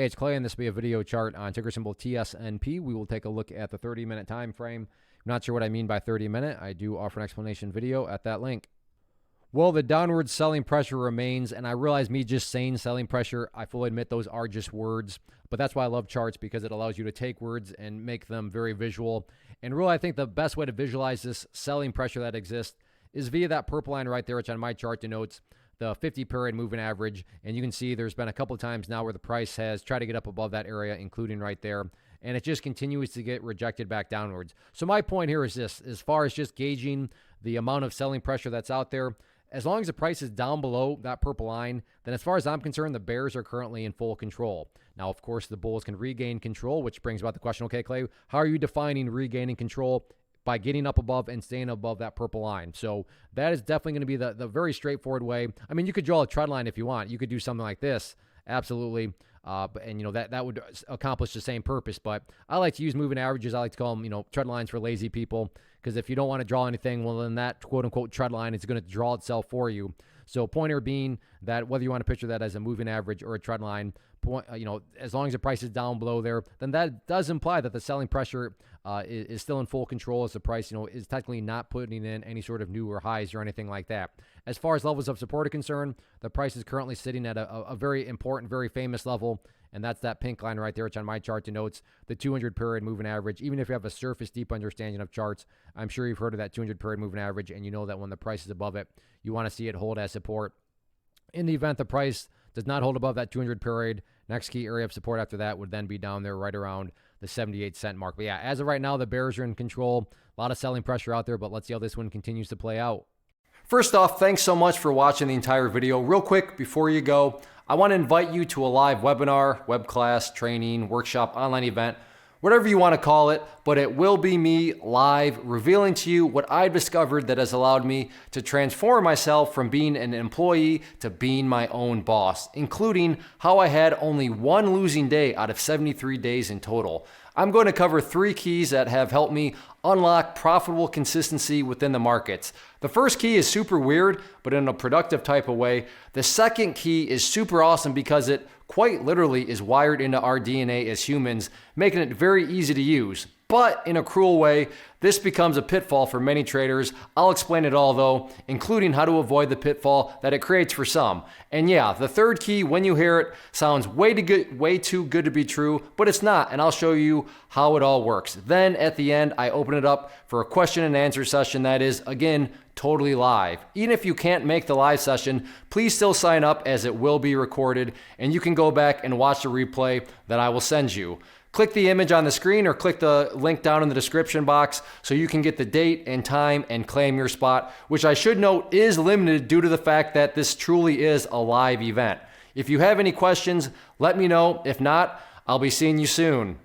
Hey, it's Clay, and this will be a video chart on ticker symbol TSNP. We will take a look at the 30-minute time frame. I'm not sure what I mean by 30-minute. I do offer an explanation video at that link. Well, the downward selling pressure remains, and I realize me just saying selling pressure, I fully admit those are just words, but that's why I love charts, because it allows you to take words and make them very visual. And really, I think the best way to visualize this selling pressure that exists is via that purple line right there, which on my chart denotes the 50-period moving average. And you can see there's been a couple of times now where the price has tried to get up above that area, including right there, and it just continues to get rejected back downwards. So my point here is this: as far as just gauging the amount of selling pressure that's out there, as long as the price is down below that purple line, then as far as I'm concerned, the bears are currently in full control. Now, of course, the bulls can regain control, which brings about the question, okay, Clay, how are you defining regaining control? By getting up above and staying above that purple line. So that is definitely going to be the very straightforward way. I mean, you could draw a trend line if you want. You could do something like this, absolutely. And, that would accomplish the same purpose. But I like to use moving averages. I like to call them, trend lines for lazy people. Because if you don't want to draw anything, well, then that quote-unquote trend line is going to draw itself for you. So pointer being that whether you want to picture that as a moving average or a trend line, as long as the price is down below there, then that does imply that the selling pressure is still in full control, as the price, is technically not putting in any sort of newer highs or anything like that. As far as levels of support are concerned, the price is currently sitting at a very important, very famous level, and that's that pink line right there, which on my chart denotes the 200-period moving average. Even if you have a surface deep understanding of charts, I'm sure you've heard of that 200-period moving average, and you know that when the price is above it, you want to see it hold as support. In the event the price does not hold above that 200-period, next key area of support after that would then be down there right around the 78-cent mark. But yeah, as of right now, the bears are in control. A lot of selling pressure out there, but let's see how this one continues to play out. First off, thanks so much for watching the entire video. Real quick, before you go, I want to invite you to a live webinar, web class, training, workshop, online event, whatever you want to call it, but it will be me live revealing to you what I've discovered that has allowed me to transform myself from being an employee to being my own boss, including how I had only one losing day out of 73 days in total. I'm going to cover 3 keys that have helped me unlock profitable consistency within the markets. The first key is super weird, but in a productive type of way. The second key is super awesome because it quite literally is wired into our DNA as humans, making it very easy to use. But in a cruel way, this becomes a pitfall for many traders. I'll explain it all though, including how to avoid the pitfall that it creates for some. And yeah, the third key, when you hear it, sounds way too good to be true, but it's not, and I'll show you how it all works. Then at the end, I open it up for a question and answer session that is, again, totally live. Even if you can't make the live session, please still sign up, as it will be recorded, and you can go back and watch the replay that I will send you. Click the image on the screen or click the link down in the description box so you can get the date and time and claim your spot, which I should note is limited due to the fact that this truly is a live event. If you have any questions, let me know. If not, I'll be seeing you soon.